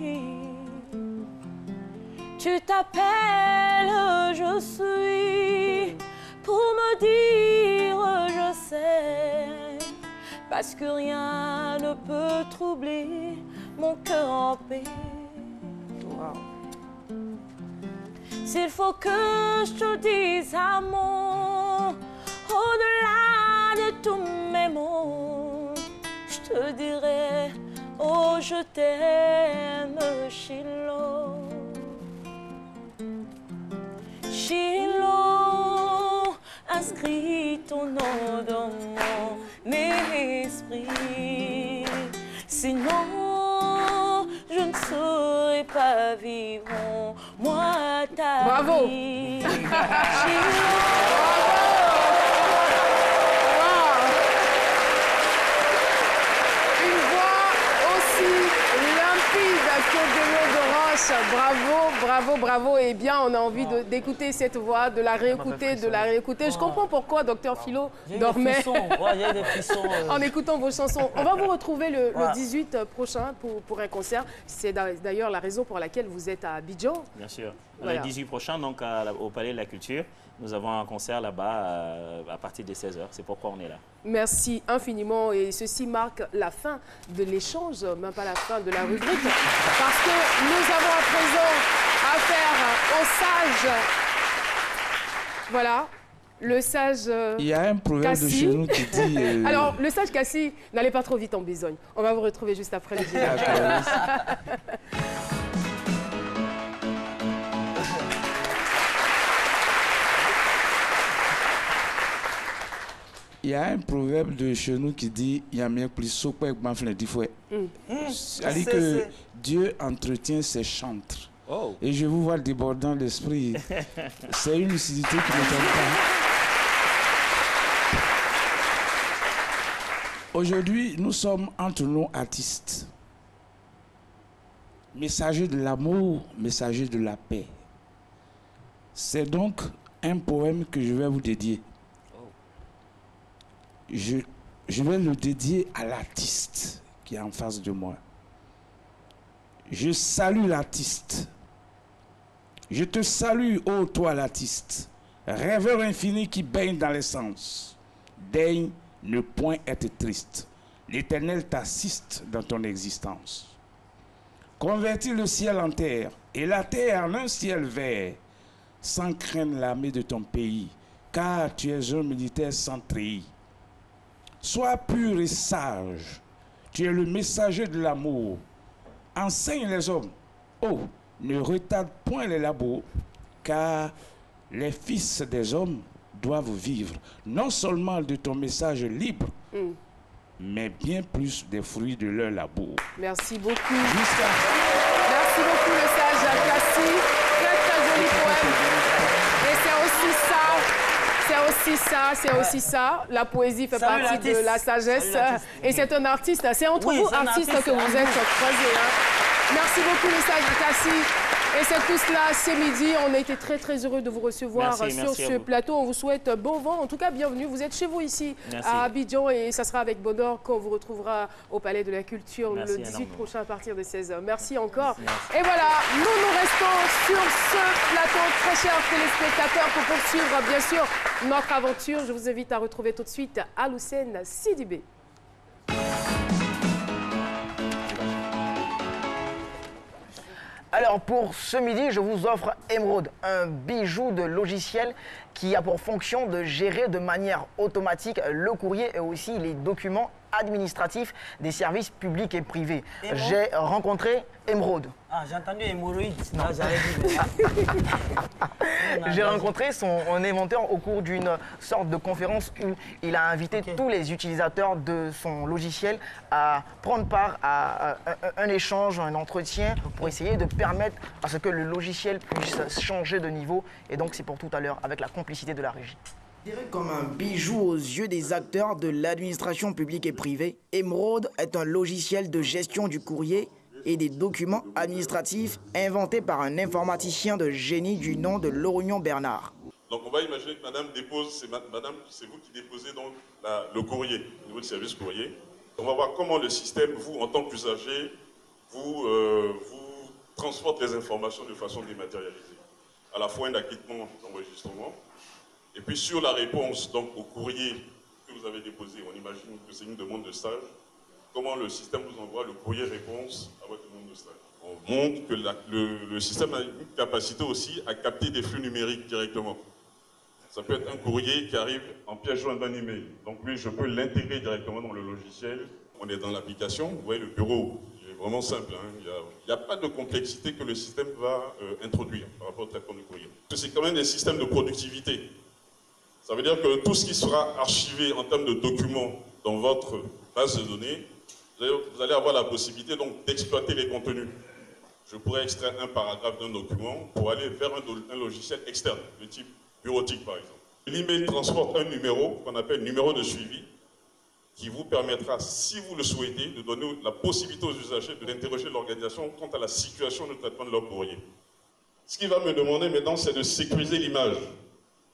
Tu t'appelles je suis pour me dire je sais, parce que rien ne peut troubler mon cœur en paix. S'il faut que je te dise amour, au-delà de tous mes mots, je te dirai, oh je t'aime, Chilo. Chilo, inscris ton nom dans mon esprit, sinon je ne saurais pas vivre moi ta vie. Une voix aussi limpide que de l'eau de roche. Bravo, bravo, bravo. Eh bien, on a envie d'écouter cette voix, de la réécouter, de la réécouter. Je comprends pourquoi Dr Philo dormait en écoutant vos chansons. On va vous retrouver le 18 prochain pour un concert. C'est d'ailleurs la raison pour laquelle vous êtes à Abidjan. Bien sûr. Le 18 prochain, donc au Palais de la Culture, nous avons un concert là-bas à partir de 16h. C'est pourquoi on est là. Merci infiniment. Et ceci marque la fin de l'échange, même pas la fin de la rubrique, parce que nous avons à présent affaire au sage. Voilà. Le sage Il y a un proverbe de chez nous qui dit... Alors, le sage Cassie, n'allez pas trop vite en besogne. On va vous retrouver juste après le dîner. Il y a un proverbe de chez nous qui dit « Yamien plus sopé que ma fleur d'ifouet ». C'est-à-dire que Dieu entretient ses chantres. Oh. Et je vous vois débordant l'esprit. C'est une lucidité qui ne m'étonne pas. Aujourd'hui, nous sommes entre nous artistes. Messagers de l'amour, messagers de la paix. C'est donc un poème que je vais vous dédier. Je vais le dédier à l'artiste qui est en face de moi. Je salue l'artiste. Je te salue, ô toi l'artiste, rêveur infini qui baigne dans les sens. Daigne ne point être triste. L'Éternel t'assiste dans ton existence. Convertis le ciel en terre et la terre en un ciel vert, sans craindre l'armée de ton pays, car tu es un militaire sans treillis. Sois pur et sage, tu es le messager de l'amour. Enseigne les hommes. Oh, ne retarde point les labors, car les fils des hommes doivent vivre non seulement de ton message libre, mais bien plus des fruits de leur labeur. Merci beaucoup. Merci beaucoup, le sage Kassi. Très, très joli poème. Et c'est aussi ça. La poésie fait partie de la sagesse. Et c'est un artiste. C'est entre vous, artistes, que vous êtes croisés. Merci beaucoup, le sage Kassi. Et c'est tout cela, c'est midi. On a été très, très heureux de vous recevoir sur ce plateau. On vous souhaite bon vent. En tout cas, bienvenue. Vous êtes chez vous ici, à Abidjan. Et ça sera avec bonheur qu'on vous retrouvera au Palais de la Culture le 18 prochain à partir de 16h. Merci encore. Et voilà, nous restons sur ce plateau, très chers téléspectateurs, pour poursuivre, bien sûr, notre aventure. Je vous invite à retrouver tout de suite Aloucène Sidibé. Alors pour ce midi, je vous offre Emeraude, un bijou de logiciel qui a pour fonction de gérer de manière automatique le courrier et aussi les documents administratifs des services publics et privés. J'ai rencontré Emeraude. Ah, j'ai entendu hémorroïde. Non, j'ai rencontré son inventeur au cours d'une sorte de conférence où il a invité tous les utilisateurs de son logiciel à prendre part à un échange, un entretien pour essayer de permettre à ce que le logiciel puisse changer de niveau. Et donc c'est pour tout à l'heure avec la complicité de la régie. Comme un bijou aux yeux des acteurs de l'administration publique et privée, Emeraude est un logiciel de gestion du courrier et des documents administratifs inventé par un informaticien de génie du nom de Laurignon Bernard. Donc on va imaginer que madame dépose, madame, c'est vous qui déposez donc le courrier, au niveau du service courrier. On va voir comment le système, vous en tant qu'usager, vous transporte les informations de façon dématérialisée. À la fois un acquittement d'enregistrement, et puis sur la réponse donc, au courrier que vous avez déposé, on imagine que c'est une demande de stage, comment le système vous envoie le courrier réponse à votre demande de stage. On montre que le système a une capacité aussi à capter des flux numériques directement. Ça peut être un courrier qui arrive en pièce jointe d'un email. Donc lui, je peux l'intégrer directement dans le logiciel. On est dans l'application, vous voyez le bureau, il est vraiment simple. Hein. Il n'y a pas de complexité que le système va introduire par rapport au traitement du courrier. C'est quand même des systèmes de productivité. Ça veut dire que tout ce qui sera archivé en termes de documents dans votre base de données, vous allez avoir la possibilité donc d'exploiter les contenus. Je pourrais extraire un paragraphe d'un document pour aller vers un logiciel externe, de type bureautique par exemple. L'email transporte un numéro qu'on appelle numéro de suivi qui vous permettra, si vous le souhaitez, de donner la possibilité aux usagers d'interroger l'organisation quant à la situation de traitement de leur courrier. Ce qui va me demander maintenant, c'est de sécuriser l'image.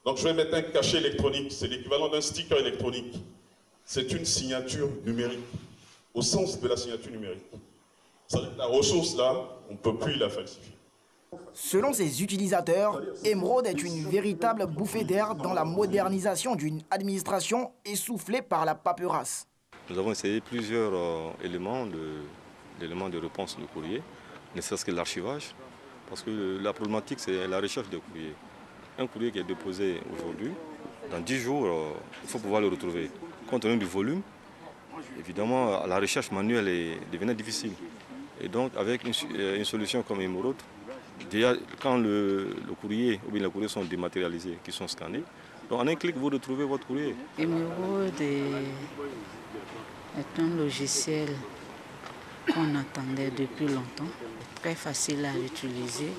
Donc je vais mettre un cachet électronique, c'est l'équivalent d'un sticker électronique. C'est une signature numérique, au sens de la signature numérique. La ressource là, on ne peut plus la falsifier. Selon ses utilisateurs, Emeraude est une véritable bouffée d'air dans la modernisation d'une administration essoufflée par la paperasse. Nous avons essayé plusieurs éléments de réponse de courrier, ne serait-ce que l'archivage, parce que la problématique c'est la recherche de courrier. Un courrier qui est déposé aujourd'hui, dans 10 jours, il faut pouvoir le retrouver. Compte tenu du volume, évidemment, la recherche manuelle devenait difficile. Et donc, avec une solution comme Emeraude, déjà, quand le courrier ou bien les courriers sont dématérialisés, qui sont scannés, Donc en un clic, vous retrouvez votre courrier. Emeraude est un logiciel qu'on attendait depuis longtemps, très facile à utiliser.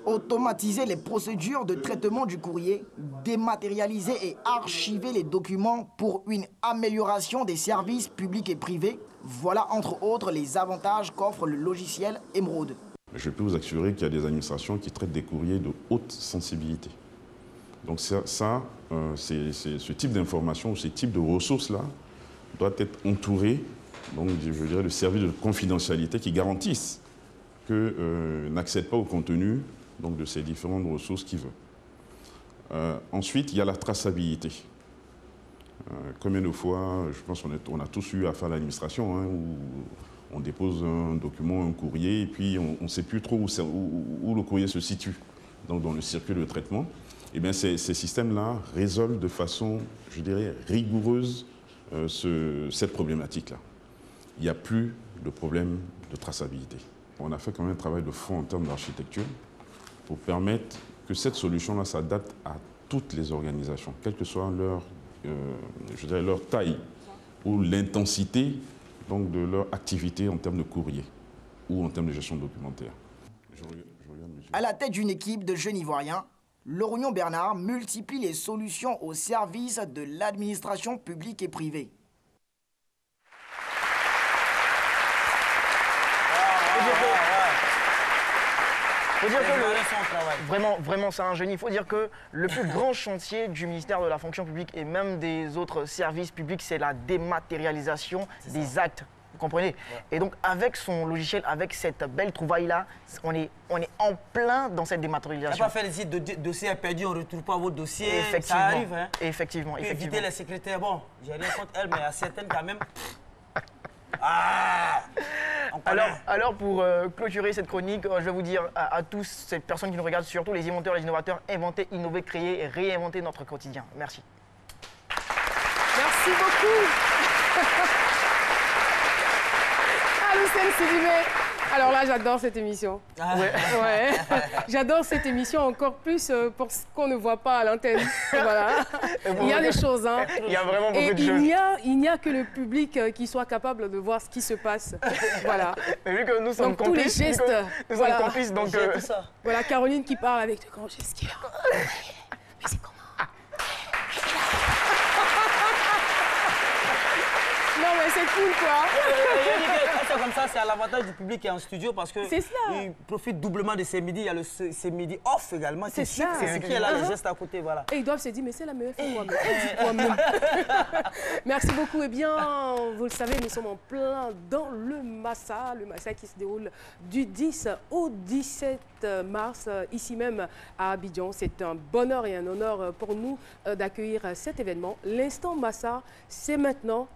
Automatiser les procédures de traitement du courrier, dématérialiser et archiver les documents pour une amélioration des services publics et privés. Voilà entre autres les avantages qu'offre le logiciel Emeraude. Je peux vous assurer qu'il y a des administrations qui traitent des courriers de haute sensibilité. Donc ce type d'information, ce type de ressources-là doit être entouré, donc, je dirais, de services de confidentialité qui garantissent que n'accède pas au contenu donc, de ces différentes ressources qu'il veut. Ensuite, il y a la traçabilité. Combien de fois, je pense qu'on a tous eu affaire à l'administration, hein, où on dépose un document, un courrier, et puis on ne sait plus trop où le courrier se situe donc dans le circuit de traitement. Eh bien, ces systèmes-là résolvent de façon, je dirais, rigoureuse cette problématique-là. Il n'y a plus de problème de traçabilité. On a fait quand même un travail de fond en termes d'architecture pour permettre que cette solution-là s'adapte à toutes les organisations, quelle que soit leur, je dirais, leur taille ou l'intensité donc, de leur activité en termes de courrier ou en termes de gestion documentaire. À la tête d'une équipe de jeunes Ivoiriens, Lorgnon Bernard multiplie les solutions au service de l'administration publique et privée. Il faut dire que vraiment c'est un génie. Il faut dire que le plus grand chantier du ministère de la fonction publique et même des autres services publics, c'est la dématérialisation des actes. Vous comprenez? Et donc avec son logiciel, avec cette belle trouvaille-là, on est en plein dans cette dématérialisation. On n'a pas fait les dossiers perdus, on ne retrouve pas vos dossiers. Effectivement. Ça arrive. Hein. Effectivement. Éviter les secrétaires. Bon, j'ai rien contre elles, mais il y a certaines quand même. Alors pour clôturer cette chronique, je vais vous dire à tous, ces personnes qui nous regardent, surtout les inventeurs, les innovateurs, inventer, innover, créer et réinventer notre quotidien. Merci. Merci beaucoup. Lucien Sidibé. Alors là, j'adore cette émission. Ouais. J'adore cette émission encore plus pour ce qu'on ne voit pas à l'antenne. Voilà. Il y a des choses. Hein. Il y a vraiment beaucoup de choses. Il n'y a que le public qui soit capable de voir ce qui se passe. Voilà. Mais vu que nous sommes donc, tous les gestes. Nous sommes complices, donc... Voilà, Caroline qui parle avec de grands gestes. Mais c'est comment? Non mais c'est cool quoi. C'est comme ça, c'est à l'avantage du public qui est en studio parce que il profite doublement de ces midis. Il y a ces midis off également. C'est ça. C'est ce qui est là, les gestes à côté, voilà. Et ils doivent se dire mais c'est la meilleure fois moi. Merci beaucoup. Eh bien, vous le savez, nous sommes en plein dans le Massa qui se déroule du 10 au 17 mars ici même à Abidjan. C'est un bonheur et un honneur pour nous d'accueillir cet événement. L'instant Massa, c'est maintenant.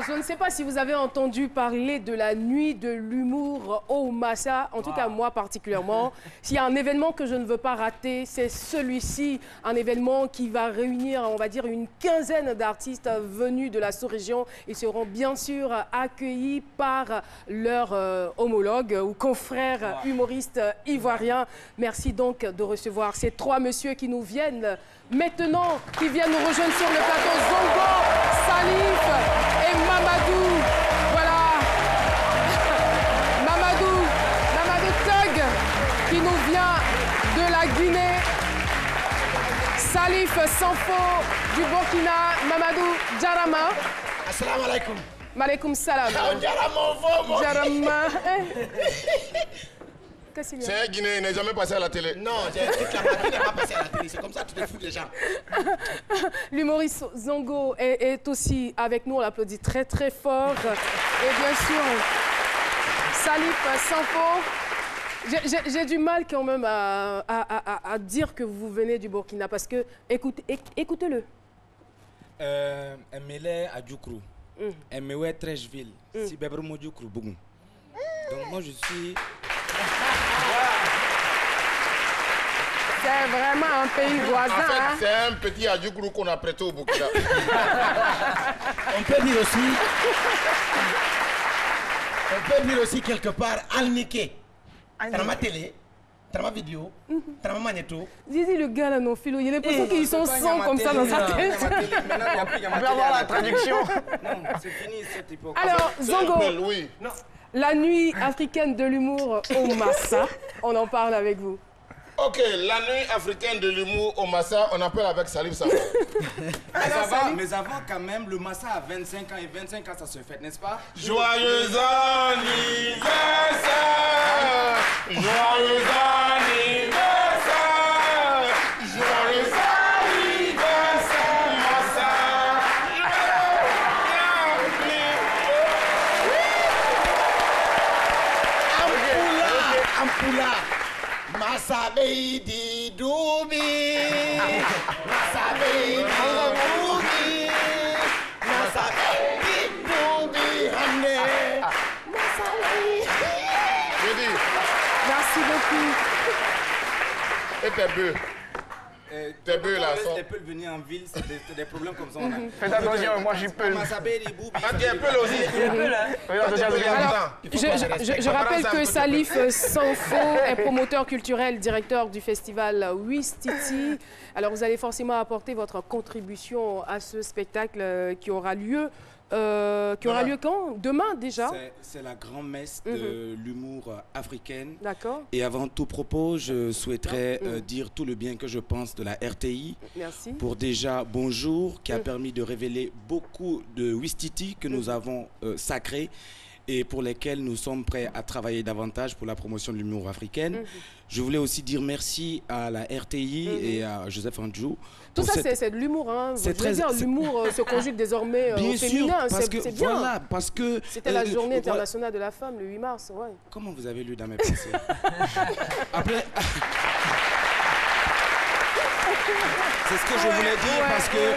Je ne sais pas si vous avez entendu parler de la nuit de l'humour au Massa, en tout cas moi particulièrement. S'il y a un événement que je ne veux pas rater, c'est celui-ci, un événement qui va réunir, on va dire, une quinzaine d'artistes venus de la sous-région. Ils seront bien sûr accueillis par leurs homologues ou confrères humoristes ivoiriens. Merci donc de recevoir ces trois messieurs qui nous viennent maintenant, qui viennent nous rejoindre sur le plateau. Zongo, Salif et Mamadou. Voilà. Mamadou Tug, qui nous vient de la Guinée. Salif Sanfo du Burkina. Mamadou Djarama. Assalamu alaikum. Malekoum salam. Djarama. C'est un Guinéen, il n'est jamais passé à la télé. Non, j'ai dit que la matinée n'est pas passée à la télé. C'est comme ça que tu te fous des gens. L'humoriste Zongo est aussi avec nous. On l'applaudit très très fort. Et bien sûr, Salif Sanfo. J'ai du mal quand même à dire que vous venez du Burkina parce que écoutez-le. Emele à Djoukru. Emewe Trècheville. Si Bebremo Djoukru Bougou. Donc moi je suis... C'est vraiment un pays voisin. En fait, c'est un petit Adjoukrou qu'on a prêté au Burkina. On peut dire aussi... On peut dire aussi quelque part Alniké. Trama télé, trama vidéo, trama magnéto. Dis le gars là, non, Philo, il y a l'impression qu'ils sont 100 comme ça dans sa tête. On peut avoir la traduction. Non, c'est fini cette époque. Alors, Zongo, la nuit africaine de l'humour au Massa, on en parle avec vous. Ok, la nuit africaine de l'humour au Massa, on appelle avec Salif Samba. Mais avant quand même, le Massa a 25 ans et 25 ans ça se fête, n'est-ce pas? Joyeux anniversaire! Joyeux anniversaire! Joyeux anniversaire, Massa! Ampoula! Massa Beidi Doubi! Massa Beidi Doubi! Massa Beidi Doubi! Massa Beidi! Merci beaucoup. Et tes bœufs? Tes bœufs là sont... Les peuples venir en ville, c'est des problèmes comme ça. Faites attention, moi je suis peul. Massa Beidi Doubi! Ah, tu es peul aussi? Je rappelle que Salif Sanfo est promoteur culturel, directeur du festival Ouistiti. Alors vous allez forcément apporter votre contribution à ce spectacle qui aura lieu. Quand? Demain déjà? C'est la grand-messe de l'humour africaine. D'accord. Et avant tout propos, je souhaiterais dire tout le bien que je pense de la RTI. Merci. Pour déjà bonjour, qui a permis de révéler beaucoup de Ouistiti que nous avons sacrés et pour lesquels nous sommes prêts à travailler davantage pour la promotion de l'humour africaine. Je voulais aussi dire merci à la RTI et à Joseph Andjou. Tout ça, c'est de l'humour. Hein. L'humour se conjugue désormais au féminin. C'est bien. Voilà, parce que... C'était la journée internationale de la femme, le 8 mars. Ouais. Comment vous avez lu dans mes pensées? Après... C'est ce que je voulais dire parce que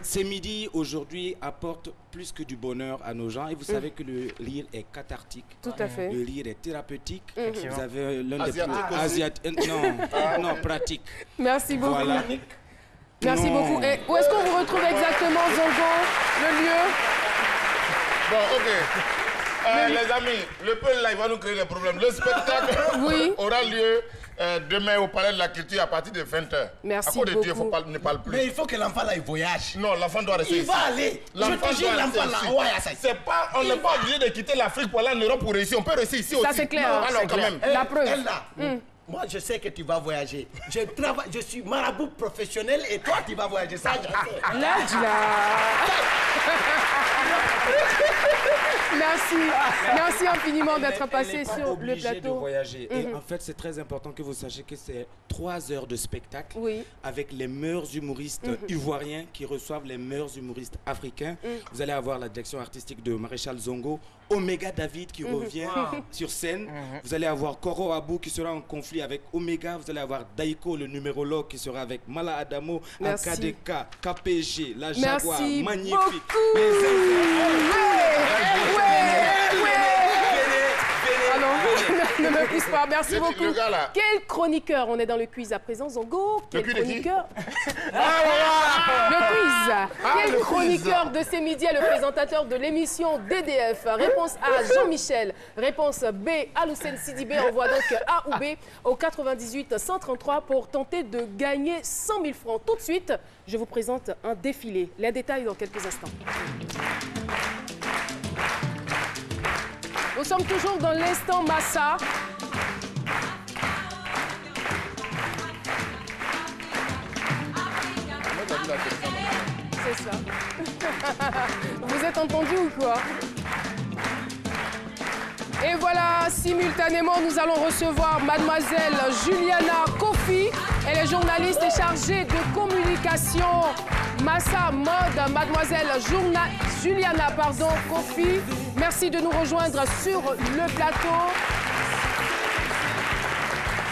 ces midis aujourd'hui apportent plus que du bonheur à nos gens et vous savez que le rire est cathartique. Tout à fait. Le rire est thérapeutique. Vous avez l'un des asiatique. Non, pratique. Merci beaucoup. Voilà. Merci beaucoup. Et où est-ce qu'on vous retrouve exactement, Zongo? Le lieu? Bon, ok. Les amis, le peul là, il va nous créer des problèmes. Le spectacle aura lieu demain au Palais de la Culture à partir de 20h. Merci à cause beaucoup. de Dieu, ne parle plus. Mais il faut que l'enfant là, il voyage. Non, l'enfant doit rester ici. Il va aller. Je te jure, l'enfant là, on n'est pas obligé de quitter l'Afrique pour aller en Europe pour réussir. On peut réussir ici aussi. Ça, c'est clair. Alors, quand même. La preuve. Elle là. Moi, je sais que tu vas voyager. Je suis marabout professionnel et toi, tu vas voyager. Ça, je sais. Là. Merci infiniment d'être passé sur le plateau. De voyager. Et en fait, c'est très important que vous sachiez que c'est 3 heures de spectacle avec les meilleurs humoristes ivoiriens qui reçoivent les meilleurs humoristes africains. Vous allez avoir la direction artistique de Maréchal Zongo, Omega David qui revient sur scène. Vous allez avoir Koro Abou qui sera en conflit avec Omega. Vous allez avoir Daiko, le numérologue, qui sera avec Mala Adamo, AKDK, KPG, la Jaguar, magnifique. Ne me pousse pas, merci beaucoup. Quel chroniqueur? On est dans le quiz à présent, Zongo. Quel chroniqueur? Le quiz. Quel chroniqueur de ces midis est le présentateur de l'émission DDF? Réponse A, Jean-Michel. Réponse B, Aloussène Sidibé. Envoie donc A ou B au 98 133 pour tenter de gagner 100 000 francs. Tout de suite, je vous présente un défilé. Les détails dans quelques instants. Nous sommes toujours dans l'instant Massa. C'est ça. Vous êtes entendu ou quoi? Et voilà, simultanément, nous allons recevoir mademoiselle Juliana Kofi. Elle est journaliste et chargée de communication Massa Mode. Mademoiselle Juliana Kofi, merci de nous rejoindre sur le plateau.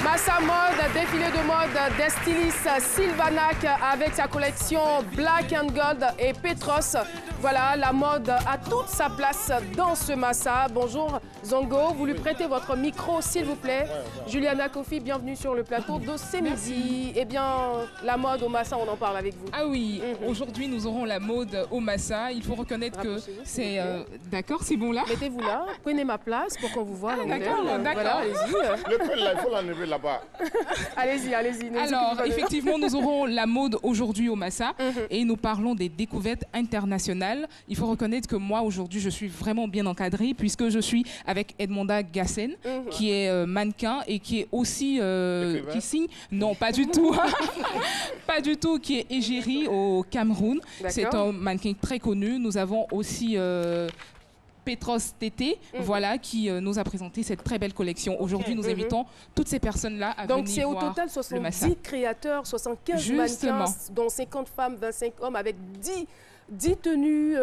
Massa Mode, défilé de mode des stylistes Sylvanac avec sa collection Black and Gold et Petros. Voilà, la mode a toute sa place dans ce Massa. Bonjour Zongo, vous lui prêtez votre micro s'il vous plaît. Juliana Kofi, bienvenue sur le plateau de C'est Midi. Eh bien, la mode au Massa, on en parle avec vous. Ah oui, aujourd'hui nous aurons la mode au Massa. Il faut reconnaître que c'est... D'accord, c'est bon là. Mettez-vous là, prenez ma place pour qu'on vous voit. D'accord. Voilà, allez-y. Le pelle là, il faut l'enlever là-bas. Allez-y. Alors, effectivement, nous aurons la mode aujourd'hui au Massa et nous parlons des découvertes internationales. Il faut reconnaître que moi, aujourd'hui, je suis vraiment bien encadrée puisque je suis avec Edmonda Gassen, qui est mannequin et qui est aussi... qui signe... Non, pas du tout. Pas du tout, qui est égérie au Cameroun. C'est un mannequin très connu. Nous avons aussi... Petros Tété, voilà, qui nous a présenté cette très belle collection. Aujourd'hui, nous invitons toutes ces personnes-là à venir voir le Massa. Donc, c'est au total 70 créateurs, 75 mannequins, dont 50 femmes, 25 hommes, avec 10 tenues,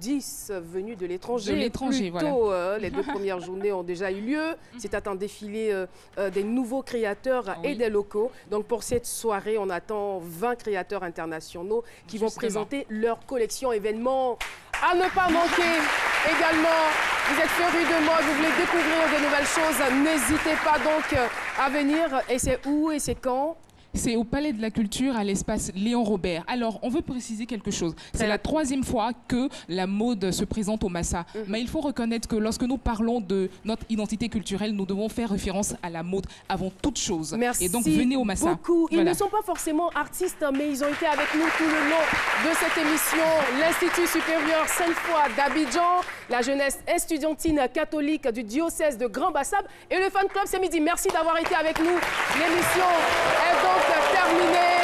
10 venues de l'étranger. De l'étranger, voilà. Les 2 premières journées ont déjà eu lieu. C'est un défilé des nouveaux créateurs et des locaux. Donc, pour cette soirée, on attend 20 créateurs internationaux qui vont présenter leur collection événement. À ne pas manquer également, vous êtes férus de mode, vous voulez découvrir de nouvelles choses, n'hésitez pas donc à venir. Et c'est où et c'est quand ? C'est au Palais de la Culture, à l'espace Léon Robert. Alors, on veut préciser quelque chose. C'est la 3e fois que la mode se présente au Massa. Mais il faut reconnaître que lorsque nous parlons de notre identité culturelle, nous devons faire référence à la mode avant toute chose. Merci. Et donc, venez au Massa. Beaucoup. Ils ne sont pas forcément artistes, mais ils ont été avec nous tout le long de cette émission. L'Institut supérieur Sainte-Foy d'Abidjan, la jeunesse estudiantine catholique du diocèse de Grand-Bassam et le fan club C'est Midi. Merci d'avoir été avec nous. L'émission est donc terminée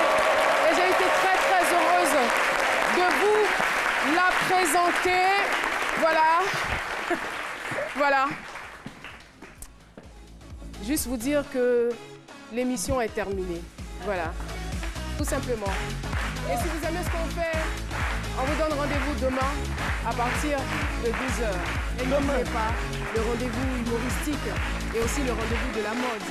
et j'ai été très heureuse de vous la présenter. Voilà. Juste vous dire que l'émission est terminée. Voilà, tout simplement. Et si vous aimez ce qu'on fait, on vous donne rendez-vous demain à partir de 12h. Et n'oubliez pas le rendez-vous humoristique et aussi le rendez-vous de la mode.